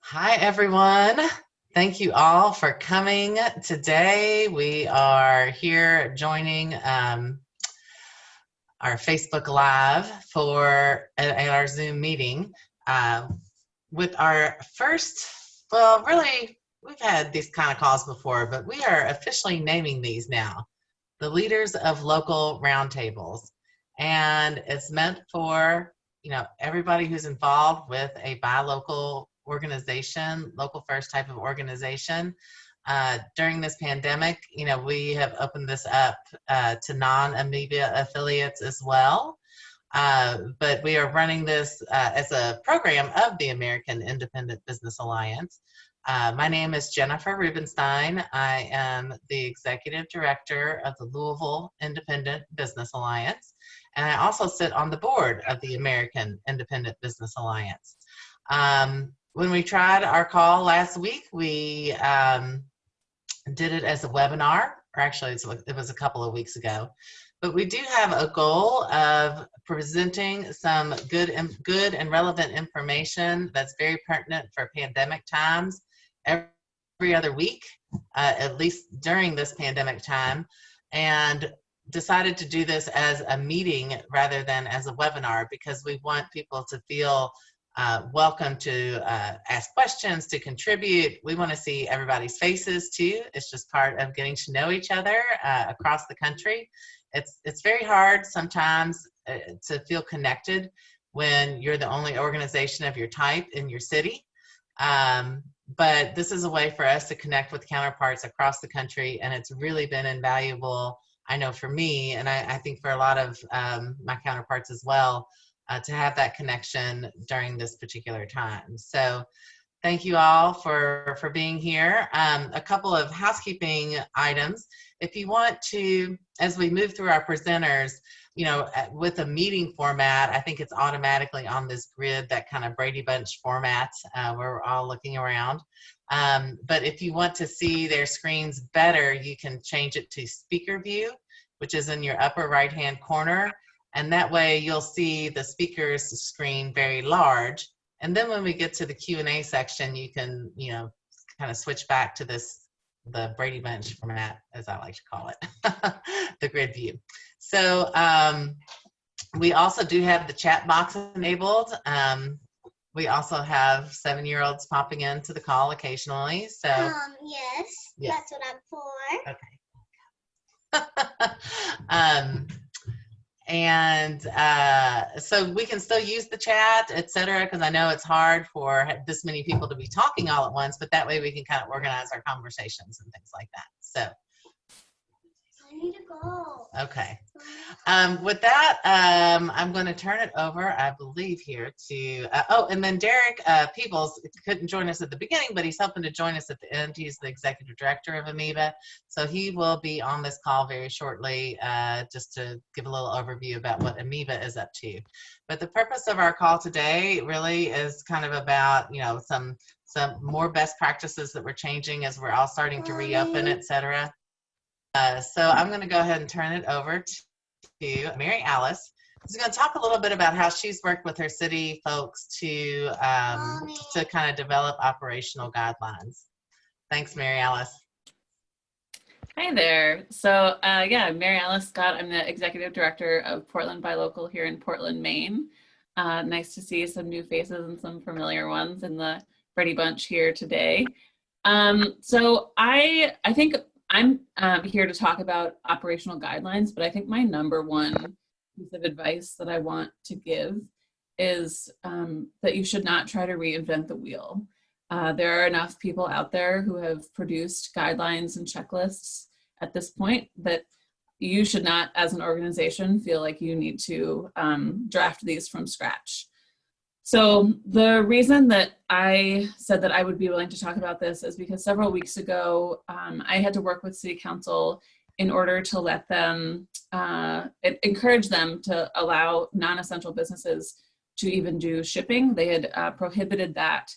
Hi, everyone. Thank you all for coming today. We are here joining our Facebook Live for at our Zoom meeting uh, with our first, well, really, we've had these kind of calls before, but we are officially naming these now, the leaders of local roundtables. And it's meant for, everybody who's involved with a buy local organization, local first type of organization. During this pandemic, we have opened this up to non-Amoeba affiliates as well. But we are running this as a program of the American Independent Business Alliance. My name is Jennifer Rubinstein. I am the executive director of the Louisville Independent Business Alliance, and I also sit on the board of the American Independent Business Alliance. When we tried our call last week, we did it as a webinar, or actually it was a couple of weeks ago. But we do have a goal of presenting some good and relevant information that's very pertinent for pandemic times every other week, at least during this pandemic time, and decided to do this as a meeting rather than as a webinar because we want people to feel welcome to ask questions, to contribute. We want to see everybody's faces too. It's just part of getting to know each other across the country. It's very hard sometimes to feel connected when you're the only organization of your type in your city. But this is a way for us to connect with counterparts across the country, and it's really been invaluable, I know, for me, and I think for a lot of my counterparts as well, to have that connection during this particular time. So thank you all for being here. A couple of housekeeping items. If you want to, as we move through our presenters, with a meeting format, I think it's automatically on this grid, that kind of Brady Bunch format where we're all looking around. But if you want to see their screens better, you can change it to speaker view, which is in your upper right-hand corner. And that way you'll see the speaker's screen very large. And then when we get to the Q&A section, you can, kind of switch back to the Brady Bunch format, as I like to call it, the grid view. So we also do have the chat box enabled. We also have 7-year-olds popping into the call occasionally. So yes, that's what I'm for. Okay. And so we can still use the chat, etc., because I know it's hard for this many people to be talking all at once, but that way we can kind of organize our conversations and things like that. So I need to go. Okay. With that, I'm going to turn it over, I believe, here to, and then Derek Peebles couldn't join us at the beginning, but he's helping to join us at the end. He's the executive director of Amoeba, so he will be on this call very shortly just to give a little overview about what Amoeba is up to. But the purpose of our call today really is kind of about, some more best practices that we're changing as we're all starting to reopen, etc. So I'm going to go ahead and turn it over to Mary Alice, who's going to talk a little bit about how she's worked with her city folks to kind of develop operational guidelines. Thanks, Mary Alice. Hi there. So yeah, Mary Alice Scott. I'm the executive director of Portland Buy Local here in Portland, Maine. Nice to see some new faces and some familiar ones in the Brady Bunch here today. So I think I'm here to talk about operational guidelines, but I think my number one piece of advice that I want to give is that you should not try to reinvent the wheel. There are enough people out there who have produced guidelines and checklists at this point that you should not, as an organization, feel like you need to draft these from scratch. So the reason that I said that I would be willing to talk about this is because several weeks ago, I had to work with City Council in order to let them, encourage them to allow non-essential businesses to even do shipping. They had prohibited that.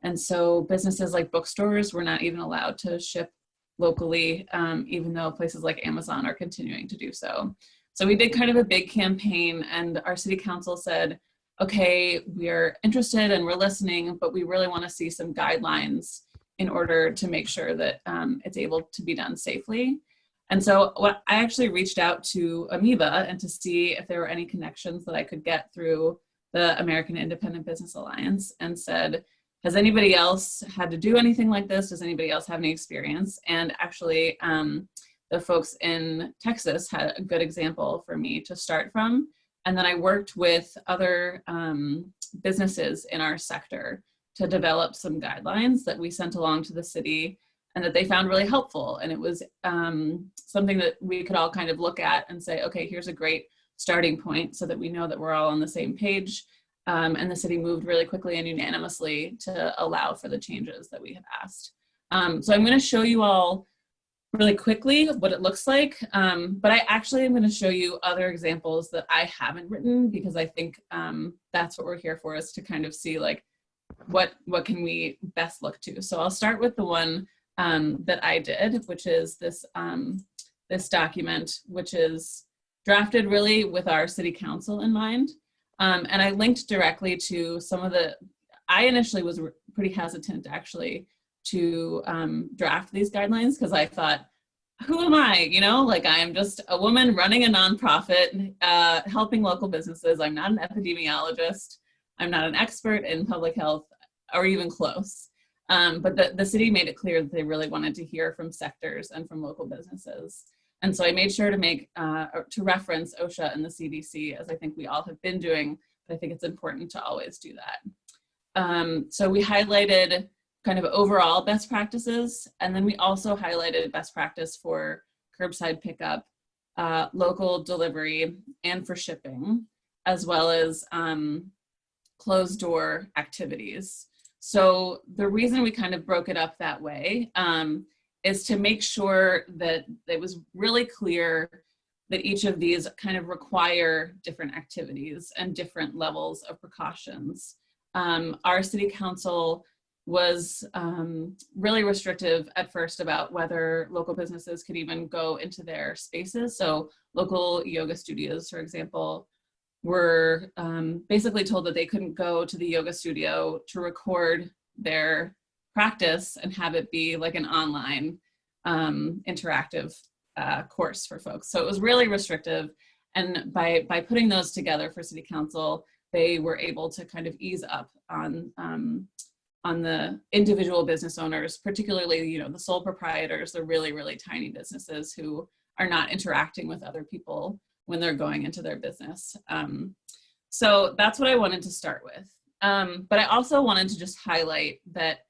And so businesses like bookstores were not even allowed to ship locally, even though places like Amazon are continuing to do so. So we did kind of a big campaign, and our City Council said, okay, we're interested and we're listening, but we really want to see some guidelines in order to make sure that it's able to be done safely. And so I actually reached out to Amoeba and to see if there were any connections that I could get through the American Independent Business Alliance, and said, has anybody else had to do anything like this? Does anybody else have any experience? And actually, the folks in Texas had a good example for me to start from. And then I worked with other businesses in our sector to develop some guidelines that we sent along to the city and that they found really helpful. And it was something that we could all kind of look at and say, okay, here's a great starting point so that we know that we're all on the same page. And the city moved really quickly and unanimously to allow for the changes that we had asked. So I'm going to show you all really quickly what it looks like, but I actually am going to show you other examples that I haven't written, because I think that's what we're here for, is to kind of see like what can we best look to. So I'll start with the one that I did, which is this this document, which is drafted really with our city council in mind. And I linked directly to some of the, I initially was pretty hesitant actually to draft these guidelines, because I thought, who am I? You know, like I am just a woman running a nonprofit, helping local businesses. I'm not an epidemiologist. I'm not an expert in public health or even close. But the city made it clear that they really wanted to hear from sectors and from local businesses. And so I made sure to to reference OSHA and the CDC, as I think we all have been doing, but I think it's important to always do that. So we highlighted kind of overall best practices, and then we also highlighted best practice for curbside pickup, local delivery, and for shipping, as well as closed door activities. So the reason we kind of broke it up that way is to make sure that it was really clear that each of these kind of require different activities and different levels of precautions. Our city council was really restrictive at first about whether local businesses could even go into their spaces. So local yoga studios, for example, were basically told that they couldn't go to the yoga studio to record their practice and have it be like an online interactive course for folks. So it was really restrictive. And by putting those together for city council, they were able to kind of ease up on the individual business owners, particularly, you know, the sole proprietors, the really, really tiny businesses who are not interacting with other people when they're going into their business. So that's what I wanted to start with. But I also wanted to just highlight that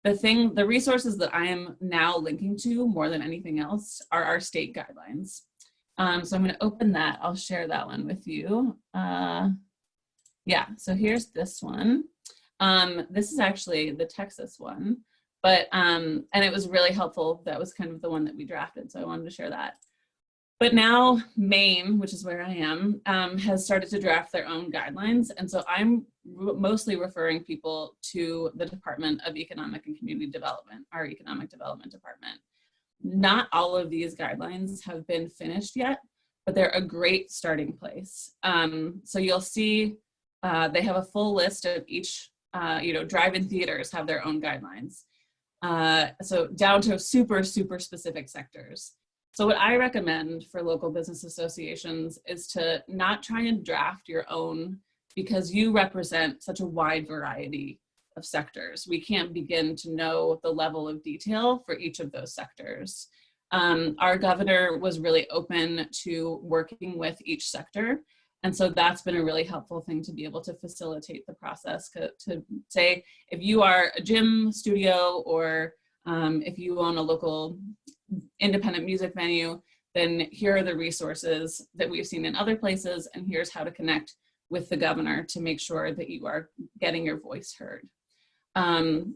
the resources that I am now linking to more than anything else are our state guidelines. So I'm going to open that. I'll share that one with you. Yeah, so here's this one. This is actually the Texas one, but, and it was really helpful. That was kind of the one that we drafted. So I wanted to share that. But now Maine, which is where I am, has started to draft their own guidelines. And so I'm mostly referring people to the Department of Economic and Community Development, our Economic Development Department. Not all of these guidelines have been finished yet, but they're a great starting place. So you'll see they have a full list of each, drive-in theaters have their own guidelines. So down to super, super specific sectors. So what I recommend for local business associations is to not try and draft your own, because you represent such a wide variety of sectors. We can't begin to know the level of detail for each of those sectors. Our governor was really open to working with each sector. And so that's been a really helpful thing to be able to facilitate the process, to say, if you are a gym studio or if you own a local independent music venue, then here are the resources that we've seen in other places, and here's how to connect with the governor to make sure that you are getting your voice heard.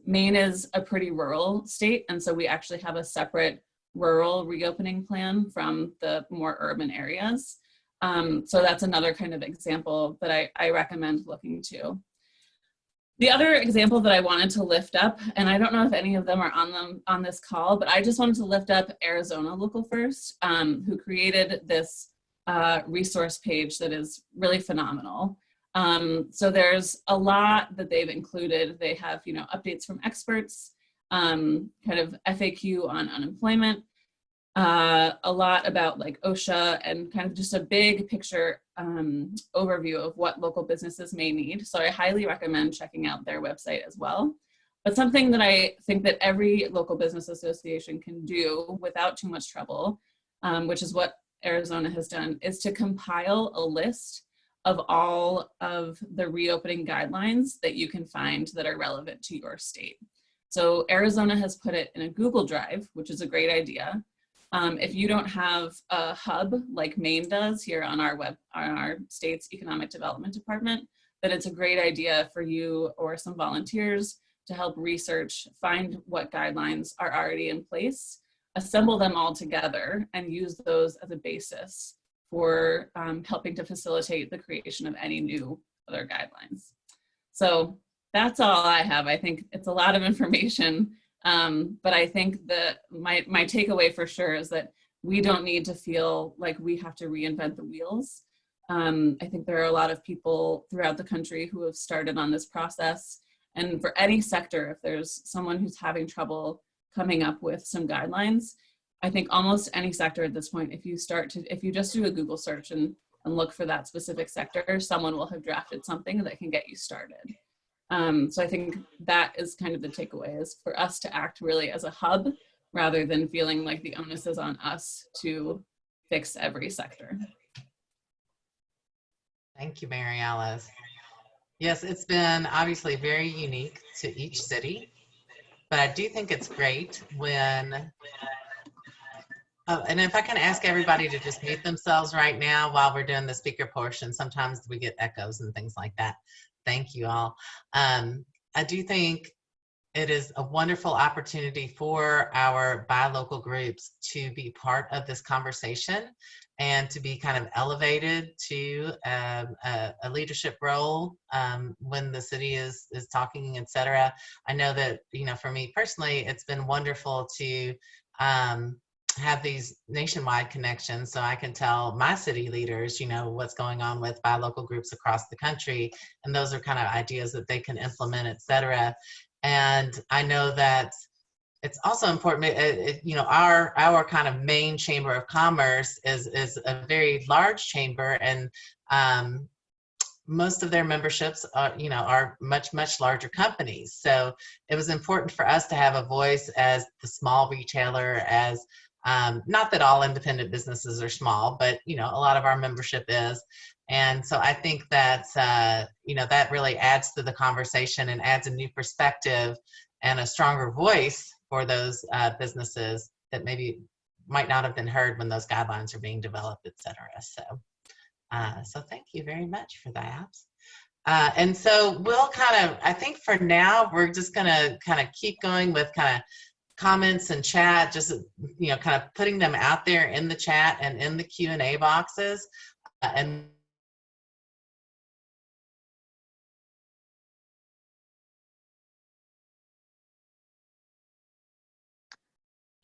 Maine is a pretty rural state, and so we actually have a separate rural reopening plan from the more urban areas. So that's another kind of example that I recommend looking to. The other example that I wanted to lift up, and I don't know if any of them are on this call, but I just wanted to lift up Arizona Local First, who created this resource page that is really phenomenal. So there's a lot that they've included. They have, you know, updates from experts, kind of FAQ on unemployment, a lot about like OSHA, and kind of just a big picture overview of what local businesses may need. So I highly recommend checking out their website as well. But something that I think that every local business association can do without too much trouble, which is what Arizona has done, is to compile a list of all of the reopening guidelines that you can find that are relevant to your state. So Arizona has put it in a Google Drive, which is a great idea. If you don't have a hub like Maine does here on our state's economic development department, then it's a great idea for you or some volunteers to help research, find what guidelines are already in place, assemble them all together, and use those as a basis for helping to facilitate the creation of any new other guidelines. So that's all I have. I think it's a lot of information, but I think that my takeaway for sure is that we don't need to feel like we have to reinvent the wheels. I think there are a lot of people throughout the country who have started on this process. And for any sector, if there's someone who's having trouble coming up with some guidelines, I think almost any sector at this point, if you just do a Google search and look for that specific sector, someone will have drafted something that can get you started. So I think that is kind of the takeaway, is for us to act really as a hub rather than feeling like the onus is on us to fix every sector. Thank you, Mary Alice. Yes, it's been obviously very unique to each city, but I do think it's great when, and if I can ask everybody to just mute themselves right now while we're doing the speaker portion, sometimes we get echoes and things like that. Thank you all. I do think it is a wonderful opportunity for our buy local groups to be part of this conversation and to be kind of elevated to a leadership role when the city is talking, et cetera. I know that, you know, for me personally, it's been wonderful to have these nationwide connections so I can tell my city leaders, you know, what's going on with buy local groups across the country. And those are kind of ideas that they can implement, et cetera. And I know that it's also important, you know, our kind of main chamber of commerce is a very large chamber, and most of their memberships are, you know, are much larger companies. So it was important for us to have a voice as the small retailer, as not that all independent businesses are small, but, you know, a lot of our membership is. And so I think that, you know, that really adds to the conversation and adds a new perspective and a stronger voice for those businesses that maybe might not have been heard when those guidelines are being developed, et cetera. So thank you very much for that. And so we'll kind of, I think for now, we're just gonna kind of keep going with kind of comments and chat, just, you know, kind of putting them out there in the chat and in the Q&A boxes. And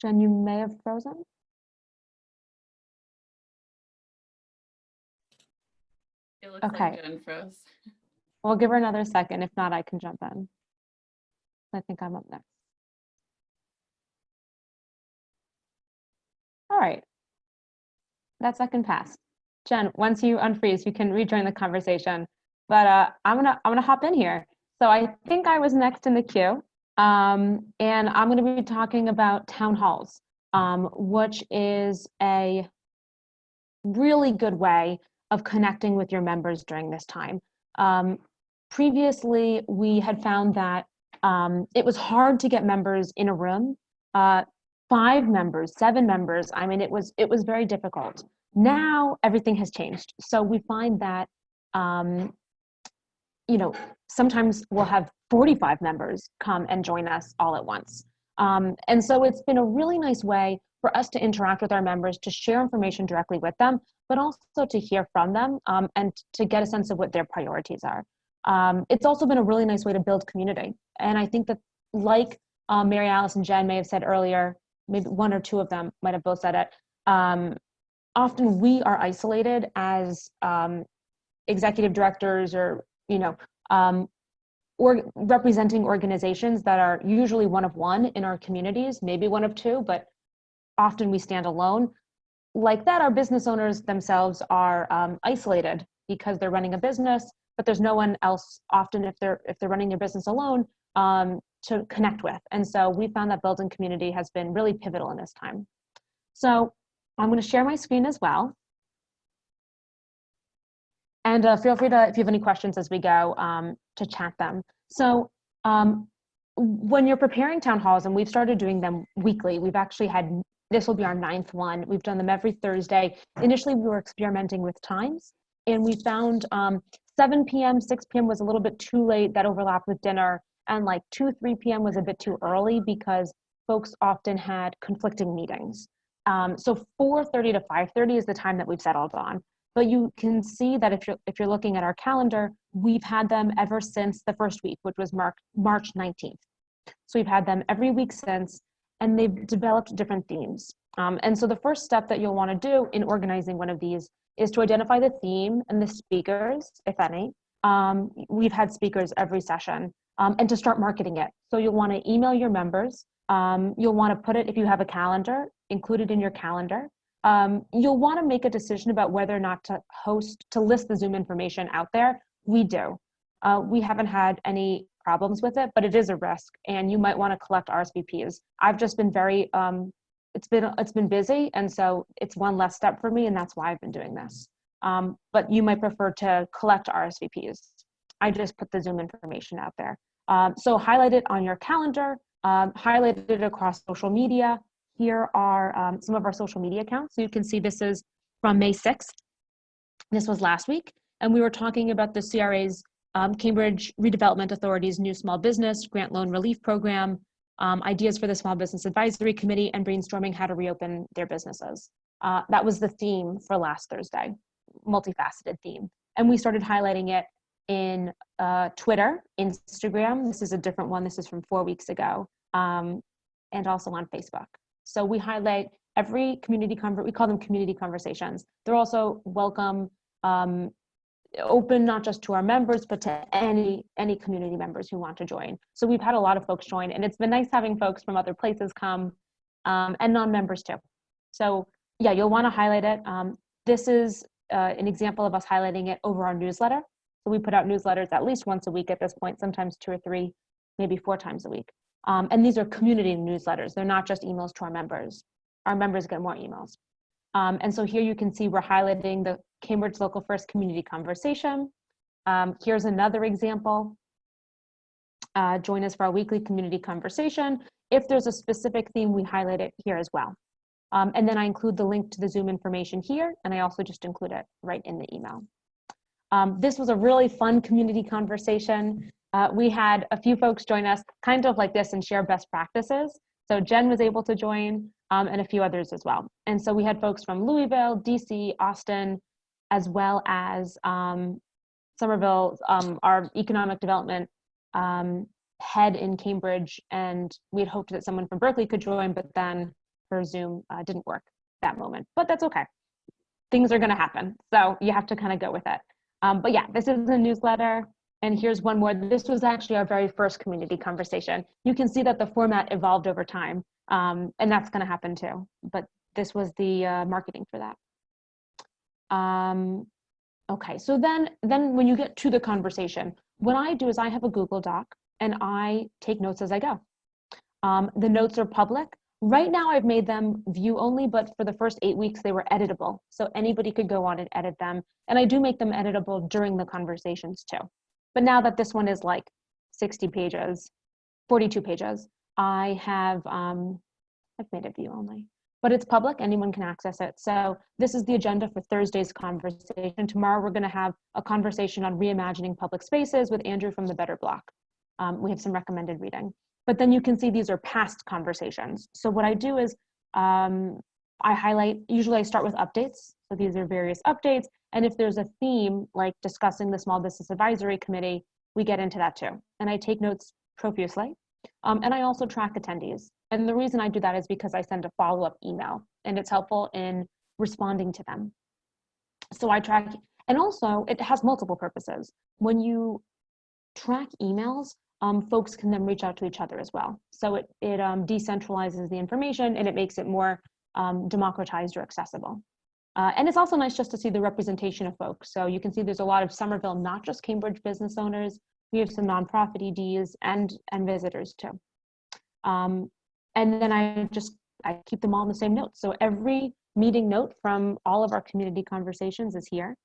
Jen, you may have frozen. It looks Okay. like Jen froze. We'll give her another second. If not, I can jump in. I think I'm up next. All right. That second passed. Jen, once you unfreeze, you can rejoin the conversation. But I'm gonna hop in here. So I think I was next in the queue, and I'm gonna be talking about town halls, which is a really good way of connecting with your members during this time. Previously, we had found that it was hard to get members in a room. 5 members, 7 members. I mean, it was very difficult. Now everything has changed. So we find that, you know, sometimes we'll have 45 members come and join us all at once. And so it's been a really nice way for us to interact with our members, to share information directly with them, but also to hear from them and to get a sense of what their priorities are. It's also been a really nice way to build community. And I think that, like Mary Alice and Jen may have said earlier, maybe one or two of them might have both said it, often we are isolated as executive directors or, or representing organizations that are usually one of one in our communities, maybe one of two, but often we stand alone. Like that, our business owners themselves are isolated because they're running a business, but there's no one else often if they're running their business alone to connect with. And so we found that building community has been really pivotal in this time. So I'm going to share my screen as well. And feel free to, if you have any questions as we go, to chat them. So when you're preparing town halls, and we've started doing them weekly, we've actually had, this will be our 9th one. We've done them every Thursday. Initially, we were experimenting with times, and we found 7 p.m., 6 p.m. was a little bit too late. That overlapped with dinner. And like 2, 3 p.m. was a bit too early because folks often had conflicting meetings. So 4:30 to 5:30 is the time that we've settled on. But you can see that if you're looking at our calendar, we've had them ever since the first week, which was March 19th. So we've had them every week since, and they've developed different themes. And so the first step that you'll want to do in organizing one of these is to identify the theme and the speakers, if any. We've had speakers every session, and to start marketing it. So you'll want to email your members. You'll want to put it, if you have a calendar, include it in your calendar. You'll want to make a decision about whether or not to list the Zoom information out there. We do. We haven't had any problems with it, but it is a risk, and you might want to collect RSVPs. I've just been very, it's been busy, and so it's one less step for me, and that's why I've been doing this. But you might prefer to collect RSVPs. I just put the Zoom information out there. So highlight it on your calendar, highlight it across social media. Here are some of our social media accounts. So you can see this is from May 6th. This was last week. And we were talking about the CRA's Cambridge Redevelopment Authority's new small business grant loan relief program, ideas for the Small Business Advisory Committee, and brainstorming how to reopen their businesses. That was the theme for last Thursday, multifaceted theme. And we started highlighting it in Twitter, Instagram. This is a different one. This is from 4 weeks ago, and also on Facebook. So we highlight every community we call them community conversations. They're also welcome, open not just to our members, but to any community members who want to join. So we've had a lot of folks join, and it's been nice having folks from other places come, and non-members too. So yeah, you'll want to highlight it. This is an example of us highlighting it over our newsletter. So we put out newsletters at least once a week at this point, sometimes 2 or 3, maybe 4 times a week. And these are community newsletters. They're not just emails to our members. Our members get more emails. And so here you can see we're highlighting the Cambridge Local First Community Conversation. Here's another example. Join us for our weekly community conversation. If there's a specific theme, we highlight it here as well. And then I include the link to the Zoom information here, and I also just include it right in the email. This was a really fun community conversation. We had a few folks join us kind of like this and share best practices. So Jen was able to join, and a few others as well. And so we had folks from Louisville, DC, Austin, as well as Somerville, our economic development head in Cambridge. And we had hoped that someone from Berkeley could join, but then her Zoom didn't work that moment. But that's okay. Things are going to happen. So you have to kind of go with it. But yeah, this is a newsletter. And here's one more. This was actually our very first community conversation. You can see that the format evolved over time, and that's going to happen too. But this was the marketing for that. Okay, so then when you get to the conversation, what I do is I have a Google Doc, and I take notes as I go. The notes are public. Right now, I've made them view only, but for the first 8 weeks, they were editable. So anybody could go on and edit them. And I do make them editable during the conversations too. But now that this one is like 60 pages, 42 pages, I have, I've made it view only, but it's public, anyone can access it. So this is the agenda for Thursday's conversation. Tomorrow, we're gonna have a conversation on reimagining public spaces with Andrew from the Better Block. We have some recommended reading. But then you can see these are past conversations. So what I do is I highlight, usually I start with updates. So these are various updates. And if there's a theme, like discussing the Small Business Advisory Committee, we get into that too. And I take notes profusely. And I also track attendees. And the reason I do that is because I send a follow-up email, and it's helpful in responding to them. So I track And also, it has multiple purposes. When you track emails, folks can then reach out to each other as well. So it decentralizes the information and it makes it more democratized or accessible. And it's also nice just to see the representation of folks. So you can see there's a lot of Somerville, not just Cambridge business owners. We have some nonprofit EDs and visitors too. And then I keep them all in the same notes. So every meeting note from all of our community conversations is here.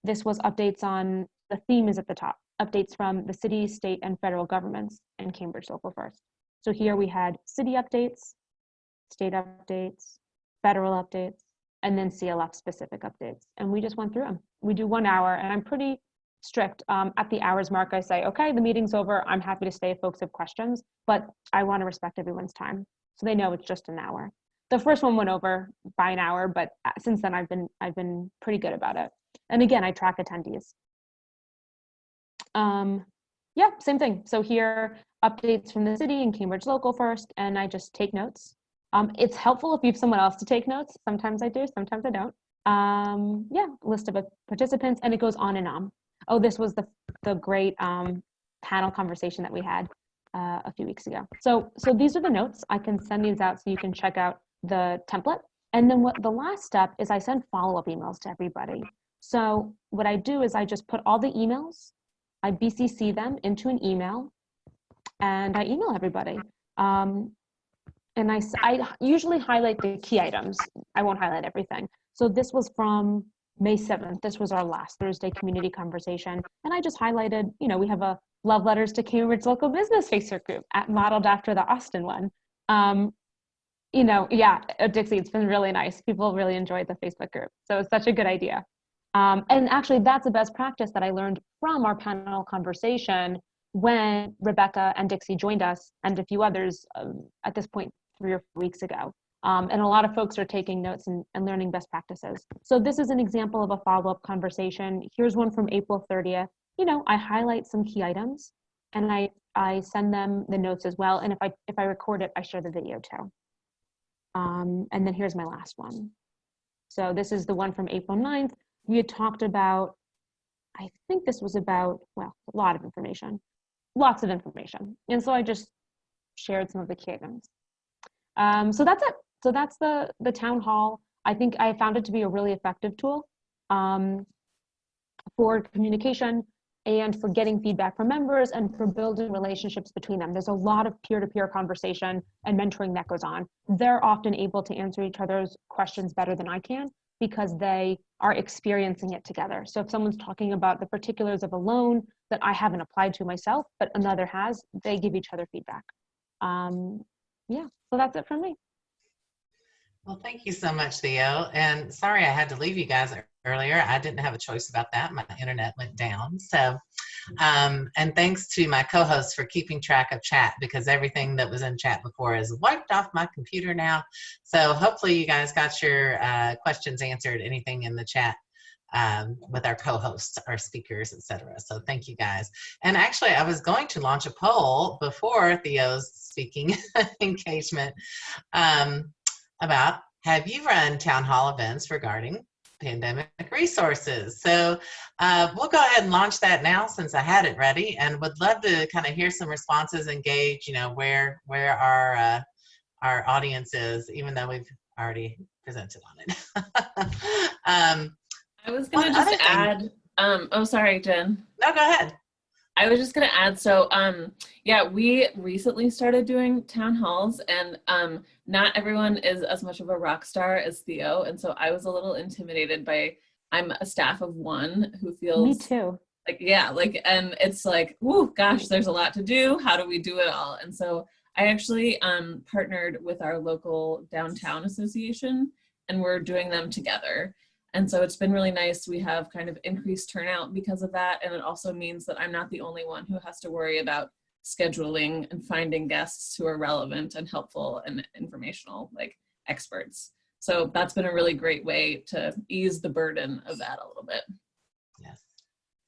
This was updates on, the theme is at the top, updates from the city, state, and federal governments and Cambridge Local First. So here we had city updates, state updates, federal updates, and then CLF specific updates. And we just went through them. We do 1 hour, and I'm pretty strict. At the hours mark, I say, okay, the meeting's over. I'm happy to stay if folks have questions, but I want to respect everyone's time. So they know it's just an hour. The first one went over by an hour, but since then I've been pretty good about it. And again, I track attendees. Yeah, same thing. So here, updates from the city and Cambridge Local First, and I just take notes. It's helpful if you have someone else to take notes. Sometimes I do, sometimes I don't. Yeah, list of participants, and it goes on and on. Oh, this was the great panel conversation that we had a few weeks ago. So these are the notes. I can send these out so you can check out the template. And then the last step is I send follow-up emails to everybody. So what I do is I just put all the emails, I BCC them into an email, and I email everybody. And I usually highlight the key items. I won't highlight everything. So this was from May 7th. This was our last Thursday community conversation. And I just highlighted, we have a Love Letters to Cambridge Local Business Facebook group modeled after the Austin one. Yeah, Dixie, it's been really nice. People really enjoyed the Facebook group. So it's such a good idea. And actually that's a best practice that I learned from our panel conversation when Rebecca and Dixie joined us and a few others at this point 3 or 4 weeks ago. And a lot of folks are taking notes and learning best practices. So this is an example of a follow-up conversation. Here's one from April 30th. I highlight some key items and I send them the notes as well. And if I record it, I share the video too. And then here's my last one. So this is the one from April 9th. We had talked about, I think this was about, well, a lot of information, lots of information. And so I just shared some of the key items. So that's it. So that's the town hall. I think I found it to be a really effective tool for communication and for getting feedback from members and for building relationships between them. There's a lot of peer-to-peer conversation and mentoring that goes on. They're often able to answer each other's questions better than I can because they are experiencing it together. So if someone's talking about the particulars of a loan that I haven't applied to myself, but another has, they give each other feedback. Yeah, so that's it from me. Well, thank you so much, Theo. And sorry I had to leave you guys earlier. I didn't have a choice about that. My internet went down. So, and thanks to my co-host for keeping track of chat because everything that was in chat before is wiped off my computer now. So hopefully you guys got your questions answered, anything in the chat with our co-hosts, our speakers, etc. So thank you guys. And actually, I was going to launch a poll before Theo's speaking engagement about have you run town hall events regarding pandemic resources? So we'll go ahead and launch that now since I had it ready, and would love to kind of hear some responses and gauge, where our audience is, even though we've already presented on it. I was going to just add, oh, sorry, Jen. No, go ahead. I was just going to add, so yeah, we recently started doing town halls and not everyone is as much of a rock star as Theo. And so I was a little intimidated I'm a staff of one who feels- Me too. And it's like, whoo, gosh, there's a lot to do. How do we do it all? And so I actually partnered with our local downtown association and we're doing them together. And so it's been really nice. We have kind of increased turnout because of that. And it also means that I'm not the only one who has to worry about scheduling and finding guests who are relevant and helpful and informational, like experts. So that's been a really great way to ease the burden of that a little bit. Yes,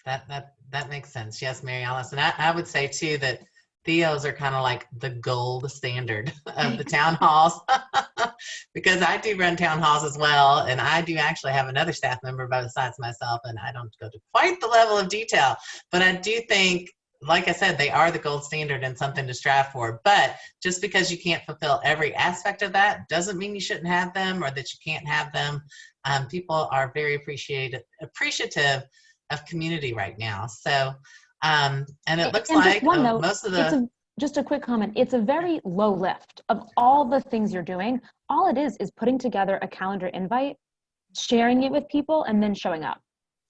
that makes sense. Yes, Mary Alice. And I would say too that Theo's are kind of like the gold standard of the town halls because I do run town halls as well, and I do actually have another staff member besides myself, and I don't go to quite the level of detail, but I do think, like I said, they are the gold standard and something to strive for. But just because you can't fulfill every aspect of that doesn't mean you shouldn't have them or that you can't have them. People are very appreciative of community right now. So, and it looks And like just one note, most of the. Just a quick comment. It's a very low lift of all the things you're doing. All it is putting together a calendar invite, sharing it with people, and then showing up.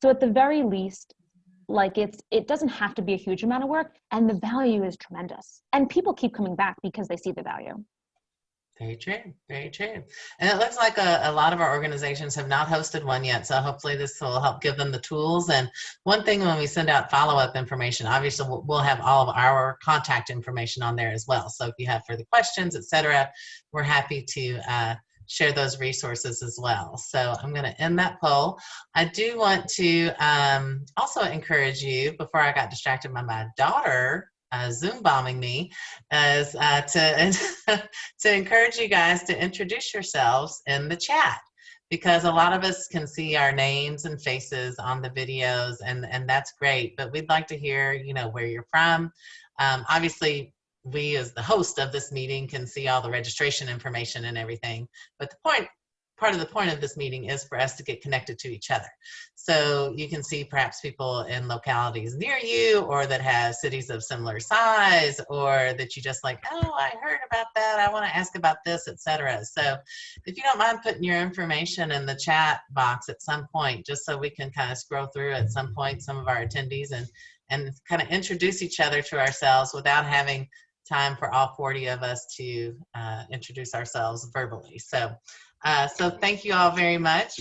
So at the very least, like it doesn't have to be a huge amount of work, and the value is tremendous. And people keep coming back because they see the value. Very true, very true. And it looks like a lot of our organizations have not hosted one yet, so hopefully this will help give them the tools. And one thing, when we send out follow-up information, obviously we'll have all of our contact information on there as well. So if you have further questions, etc., we're happy to share those resources as well. So I'm going to end that poll. I do want to also encourage you, before I got distracted by my daughter Zoom bombing me, is to encourage you guys to introduce yourselves in the chat, because a lot of us can see our names and faces on the videos, and that's great, but we'd like to hear, you know, where you're from. Obviously, we as the host of this meeting can see all the registration information and everything, but part of the point of this meeting is for us to get connected to each other. So you can see perhaps people in localities near you, or that have cities of similar size, or that you just like, oh, I heard about that, I want to ask about this, etc. So if you don't mind putting your information in the chat box at some point, just so we can kind of scroll through at some point some of our attendees and kind of introduce each other to ourselves without having time for all 40 of us to introduce ourselves verbally. So thank you all very much.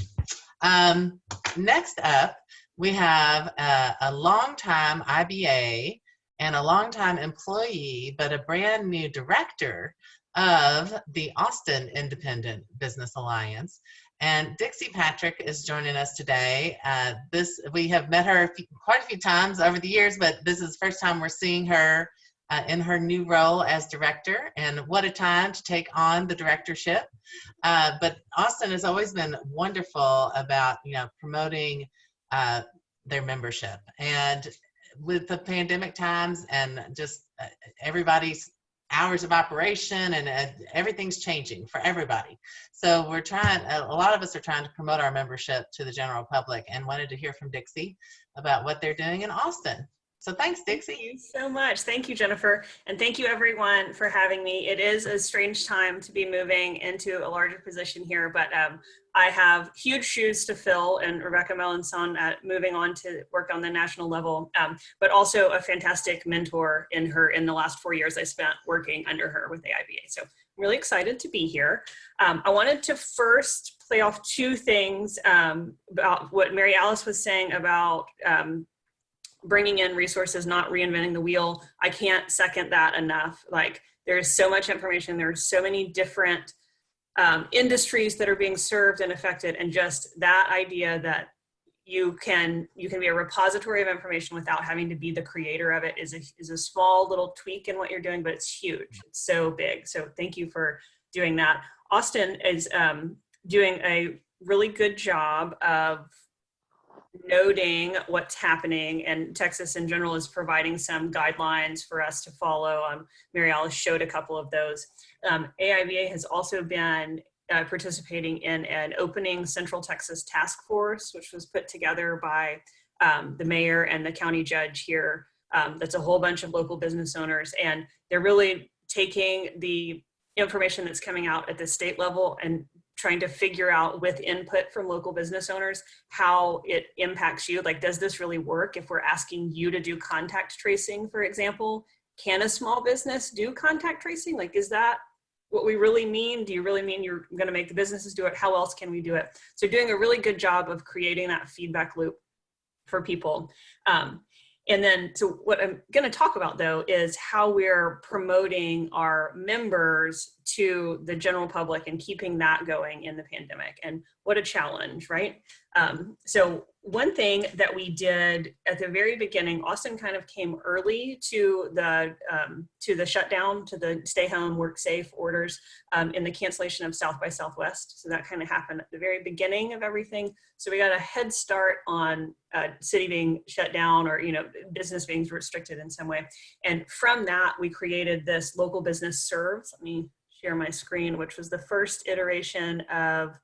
Next up, we have a longtime IBA and a longtime employee, but a brand new director of the Austin Independent Business Alliance. And Dixie Patrick is joining us today. We have met her quite a few times over the years, but this is the first time we're seeing her in her new role as director, and what a time to take on the directorship. But Austin has always been wonderful about, you know, promoting their membership, and with the pandemic times and just everybody's hours of operation and everything's changing for everybody. So we're trying, a lot of us are trying to promote our membership to the general public, and wanted to hear from Dixie about what they're doing in Austin. So thanks, Dixie. Thank you so much. Thank you, Jennifer. And thank you everyone for having me. It is a strange time to be moving into a larger position here, but I have huge shoes to fill, and Rebecca Melanson moving on to work on the national level, but also a fantastic mentor in the last 4 years I spent working under her with the IBA. So I'm really excited to be here. I wanted to first play off two things about what Mary Alice was saying about bringing in resources, not reinventing the wheel. I can't second that enough. Like, there's so much information, there's so many different industries that are being served and affected, and just that idea that you can be a repository of information without having to be the creator of it is a small little tweak in what you're doing, but it's huge. It's so big. So thank you for doing that. Austin is doing a really good job of noting what's happening, and Texas in general is providing some guidelines for us to follow. Mary Alice showed a couple of those. AIBA has also been participating in an opening Central Texas task force, which was put together by the mayor and the county judge here. That's a whole bunch of local business owners, and they're really taking the information that's coming out at the state level and trying to figure out, with input from local business owners, how it impacts you. Like, does this really work? If we're asking you to do contact tracing, for example, can a small business do contact tracing? Like, is that what we really mean? Do you really mean you're going to make the businesses do it? How else can we do it? So doing a really good job of creating that feedback loop for people. And then, so what I'm going to talk about, though, is how we're promoting our members to the general public and keeping that going in the pandemic. And what a challenge, right? So one thing that we did at the very beginning, Austin kind of came early to the shutdown, to the stay home, work safe orders in the cancellation of South by Southwest. So that kind of happened at the very beginning of everything. So we got a head start on city being shut down, or business being restricted in some way. And from that, we created this local business serves. Let me share my screen, which was the first iteration of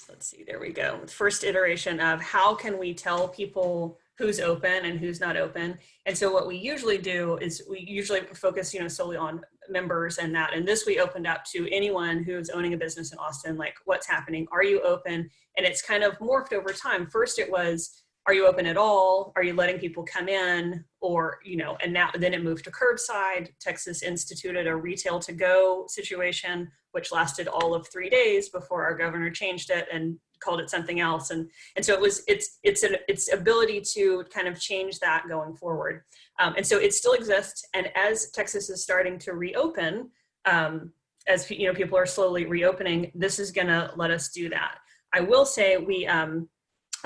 let's see, there we go. First iteration of how can we tell people who's open and who's not open. And so what we usually do is we usually focus, solely on members and that. And this we opened up to anyone who's owning a business in Austin, like what's happening? Are you open? And it's kind of morphed over time. First it was, are you open at all? Are you letting people come in? Or, and now then it moved to curbside. Texas instituted a retail to go situation, which lasted all of 3 days before our governor changed it and called it something else. And so its ability to kind of change that going forward. And so it still exists. And as Texas is starting to reopen, as people are slowly reopening, this is gonna let us do that. I will say we,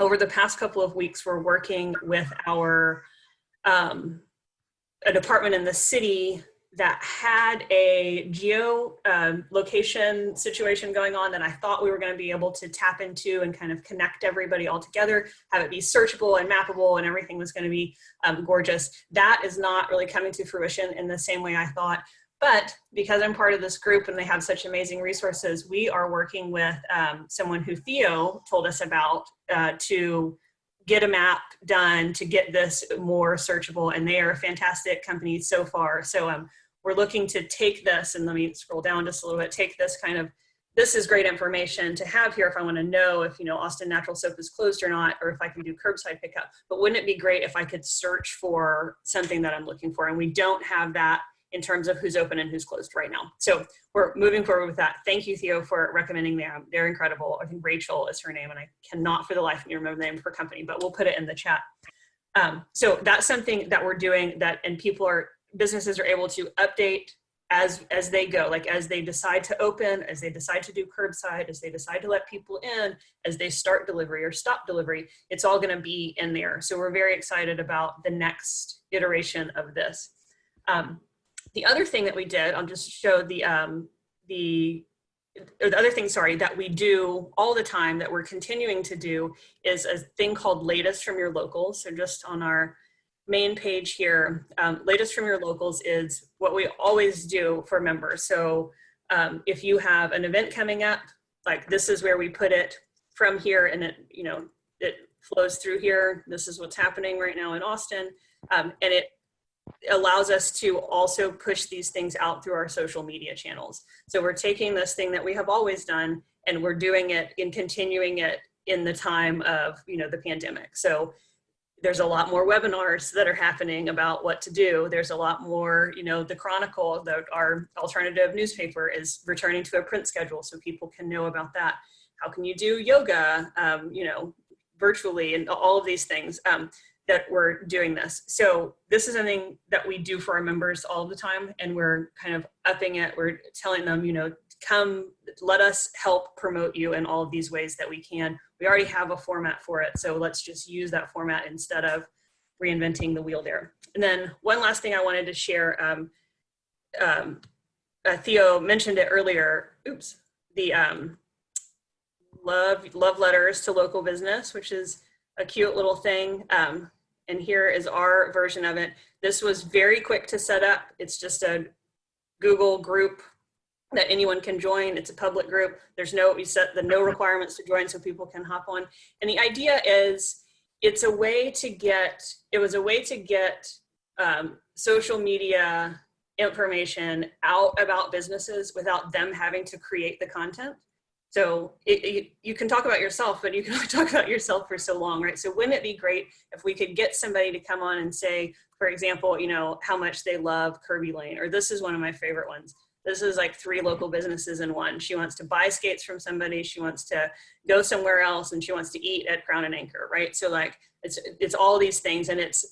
over the past couple of weeks, we're working with a department in the city that had a location situation going on that I thought we were going to be able to tap into and kind of connect everybody all together, have it be searchable and mappable, and everything was going to be gorgeous. That is not really coming to fruition in the same way I thought. But because I'm part of this group and they have such amazing resources, we are working with someone who Theo told us about to get a map done to get this more searchable. And they are a fantastic company so far. So we're looking to take this, and let me scroll down just a little bit, take this this is great information to have here if I want to know if, Austin Natural Soap is closed or not, or if I can do curbside pickup. But wouldn't it be great if I could search for something that I'm looking for? And we don't have that in terms of who's open and who's closed right now. So we're moving forward with that. Thank you, Theo, for recommending them. They're incredible. I think Rachel is her name, and I cannot for the life of me remember the name of her company, but we'll put it in the chat. So that's something that we're doing and businesses are able to update as they go, like as they decide to open, as they decide to do curbside, as they decide to let people in, as they start delivery or stop delivery, it's all gonna be in there. So we're very excited about the next iteration of this. The other thing that we did, I'll just show the other thing, that we do all the time that we're continuing to do is a thing called Latest from Your Locals. So just on our main page here, Latest from Your Locals is what we always do for members. So if you have an event coming up, like this is where we put it from here, and it flows through here. This is what's happening right now in Austin. And it allows us to also push these things out through our social media channels. So we're taking this thing that we have always done, and we're doing it and continuing it in the time of, the pandemic. So there's a lot more webinars that are happening about what to do. There's a lot more, the Chronicle, our alternative newspaper, is returning to a print schedule so people can know about that. How can you do yoga, virtually, and all of these things. That we're doing this. So this is something that we do for our members all the time, and we're kind of upping it. We're telling them, come, let us help promote you in all of these ways that we can. We already have a format for it, so let's just use that format instead of reinventing the wheel there. And then one last thing I wanted to share, Theo mentioned it earlier, the love letters to local business, which is a cute little thing. And here is our version of it. This was very quick to set up. It's just a Google group that anyone can join. It's a public group. We set the no requirements to join so people can hop on. And the idea is it was a way to get social media information out about businesses without them having to create the content. So you can talk about yourself, but you can only talk about yourself for so long, right? So wouldn't it be great if we could get somebody to come on and say, for example, how much they love Kirby Lane, or this is one of my favorite ones. This is like 3 local businesses in one. She wants to buy skates from somebody, she wants to go somewhere else, and she wants to eat at Crown and Anchor, right? So like it's all these things, and it's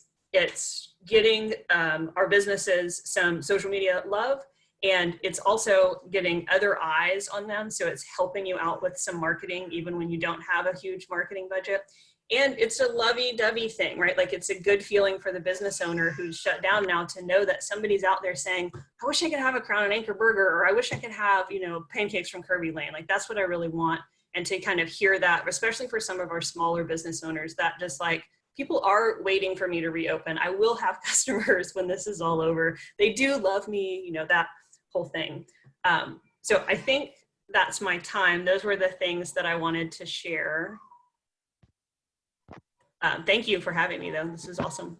getting our businesses some social media love, And it's also getting other eyes on them. So it's helping you out with some marketing, even when you don't have a huge marketing budget. And it's a lovey-dovey thing, right? Like it's a good feeling for the business owner who's shut down now to know that somebody's out there saying, I wish I could have a Crown and Anchor burger, or I wish I could have, you know, pancakes from Kirby Lane. Like that's what I really want. And to kind of hear that, especially for some of our smaller business owners, that just like, people are waiting for me to reopen. I will have customers when this is all over. They do love me, you know, that whole thing. So I think that's my time. Those were the things that I wanted to share. Thank you for having me, though. This is awesome.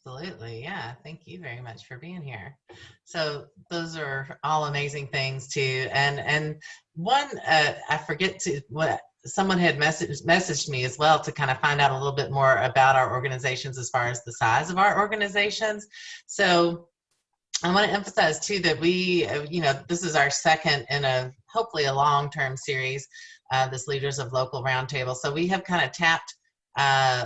Absolutely. Yeah. Thank you very much for being here. So those are all amazing things too. And one, I forget to, what someone had messaged me as well to kind of find out a little bit more about our organizations as far as the size of our organizations. So I want to emphasize too that we, you know, this is our second in a, hopefully a long-term series, this Leaders of Local Roundtable. So we have kind of tapped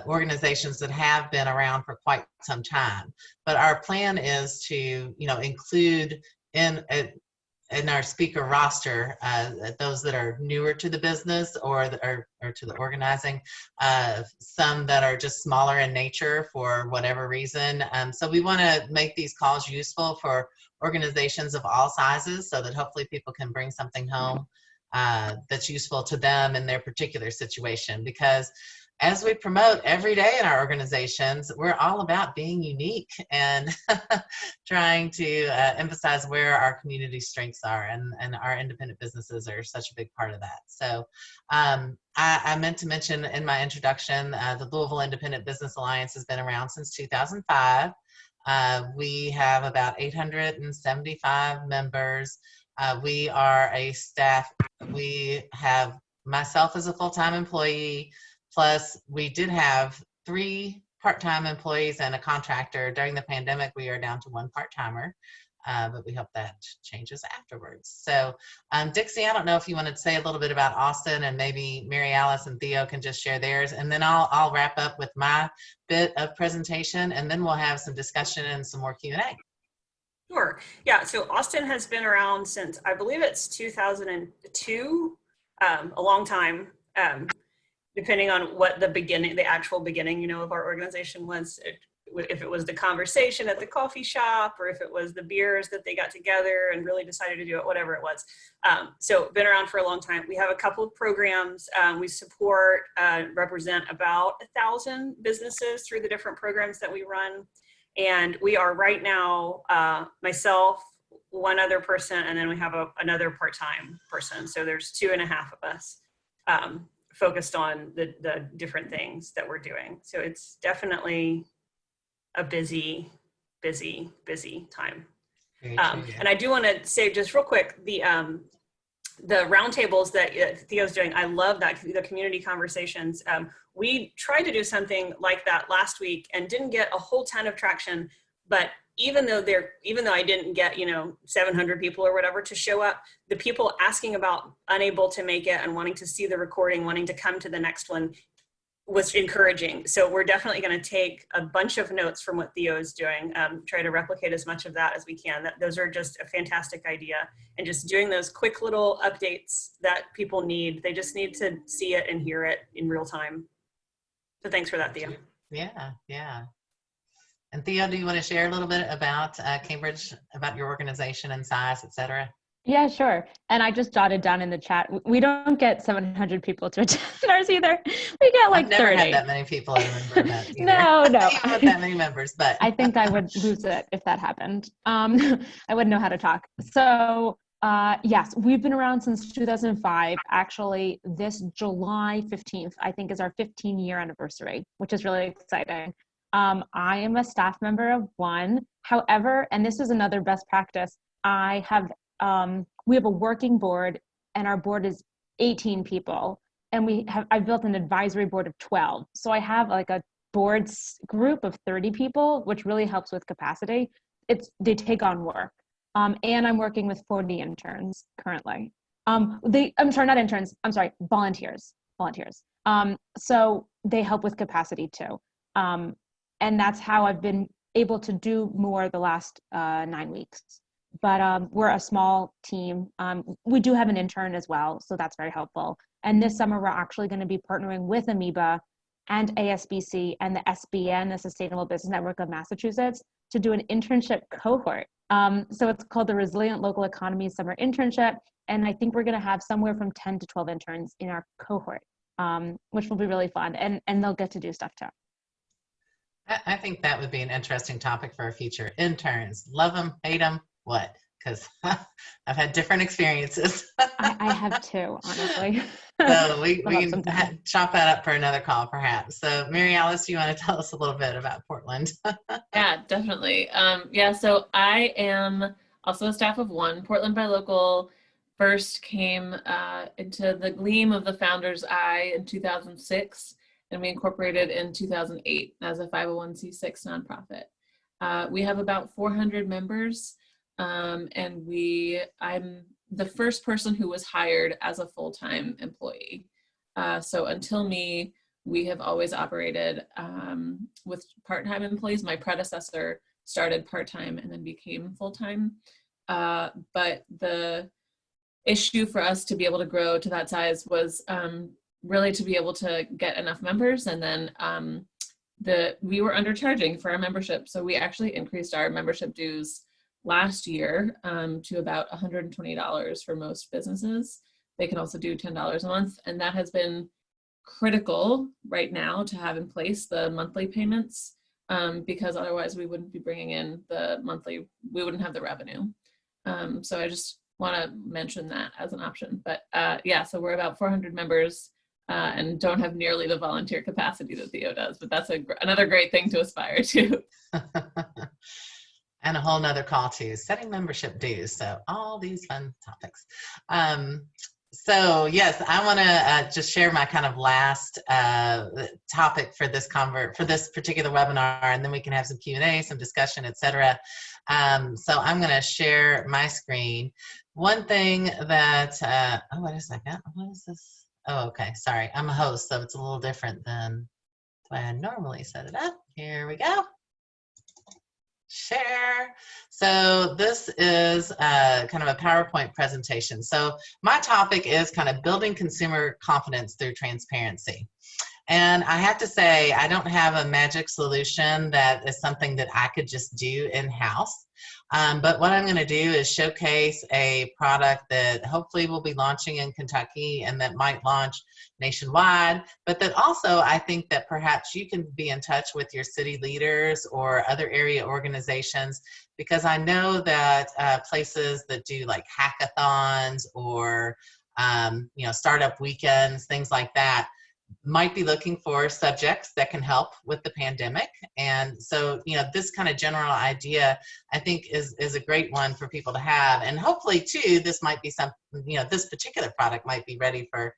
organizations that have been around for quite some time, but our plan is to, you know, include in our speaker roster those that are newer to the business or to the organizing, some that are just smaller in nature for whatever reason. So we want to make these calls useful for organizations of all sizes so that hopefully people can bring something home that's useful to them in their particular situation. Because as we promote every day in our organizations, we're all about being unique and trying to emphasize where our community strengths are, and our independent businesses are such a big part of that. So I meant to mention in my introduction, the Louisville Independent Business Alliance has been around since 2005. We have about 875 members. We are a staff. We have myself as a full-time employee, plus we did have 3 part-time employees and a contractor. During the pandemic, we are down to 1 part-timer, but we hope that changes afterwards. So Dixie, I don't know if you want to say a little bit about Austin, and maybe Mary Alice and Theo can just share theirs, and then I'll wrap up with my bit of presentation, and then we'll have some discussion and some more Q&A. Sure. Yeah. So Austin has been around since, I believe it's 2002, a long time. Depending on what the actual beginning, you know, of our organization was, if it was the conversation at the coffee shop, or if it was the beers that they got together and really decided to do it, whatever it was. So been around for a long time. We have a couple of programs. We support, represent about 1,000 businesses through the different programs that we run. And we are right now, myself, 1 other person, and then we have another part-time person. So there's 2.5 of us. Focused on the different things that we're doing. So it's definitely a busy time. And I do want to say just real quick, the roundtables that Theo's doing, I love that, the community conversations. We tried to do something like that last week and didn't get a whole ton of traction, but even though I didn't get, you know, 700 people or whatever to show up, the people asking about unable to make it and wanting to see the recording, wanting to come to the next one was encouraging. So we're definitely going to take a bunch of notes from what Theo is doing, try to replicate as much of that as we can. Those are just a fantastic idea. And just doing those quick little updates that people need. They just need to see it and hear it in real time. So thanks for that, Theo. Yeah, yeah. And Theo, do you want to share a little bit about Cambridge, about your organization and size, et cetera? Yeah, sure. And I just jotted down in the chat, we don't get 700 people to attend ours either. We get like 30. I've never had that many people at a member event either. No. Even with that many members, but. I think I would lose it if that happened. I wouldn't know how to talk. So yes, we've been around since 2005. Actually, this July 15th, I think, is our 15-year anniversary, which is really exciting. I am a staff member of 1. However, and this is another best practice, we have a working board, and our board is 18 people, and I've built an advisory board of 12. So I have like a boards group of 30 people, which really helps with capacity. They take on work. And I'm working with 40 interns currently. Volunteers. So they help with capacity too. And that's how I've been able to do more the last 9 weeks. but we're a small team. We do have an intern as well, so that's very helpful. And this summer, we're actually going to be partnering with Amoeba and ASBC and the SBN, the Sustainable Business Network of Massachusetts, to do an internship cohort. So it's called the Resilient Local Economy Summer Internship. And I think we're going to have somewhere from 10 to 12 interns in our cohort, which will be really fun. And they'll get to do stuff too. I think that would be an interesting topic for our future interns. Love them, hate them, what? Because I've had different experiences. I have too, honestly. So we can chop that up for another call, perhaps. So Mary Alice, you want to tell us a little bit about Portland? Yeah, definitely. So I am also a staff of one. Portland by Local first came into the gleam of the founder's eye in 2006, and we incorporated in 2008 as a 501c6 nonprofit. We have about 400 members, and I'm the first person who was hired as a full-time employee. So until me, we have always operated with part-time employees. My predecessor started part-time and then became full-time. But the issue for us to be able to grow to that size was really to be able to get enough members. And then we were undercharging for our membership. So we actually increased our membership dues last year to about $120 for most businesses. They can also do $10 a month. And that has been critical right now to have in place the monthly payments, because otherwise we wouldn't be bringing in the monthly, we wouldn't have the revenue. So I just want to mention that as an option. But so we're about 400 members and don't have nearly the volunteer capacity that Theo does, but that's another great thing to aspire to. And a whole nother call too, setting membership dues. So all these fun topics. So yes, I want to just share my kind of last topic for this particular webinar, and then we can have some Q&A, some discussion, etc. So I'm going to share my screen. One thing that, wait a second, what is this? Oh, okay, sorry, I'm a host, so it's a little different than the way I normally set it up. Here we go. Share. So this is kind of a PowerPoint presentation. So my topic is kind of building consumer confidence through transparency. And I have to say, I don't have a magic solution that is something that I could just do in-house. But what I'm going to do is showcase a product that hopefully will be launching in Kentucky and that might launch nationwide, but that also I think that perhaps you can be in touch with your city leaders or other area organizations, because I know that places that do like hackathons or startup weekends, things like that, might be looking for subjects that can help with the pandemic. And so, this kind of general idea, I think is a great one for people to have. And hopefully too, this might be something, this particular product might be ready for,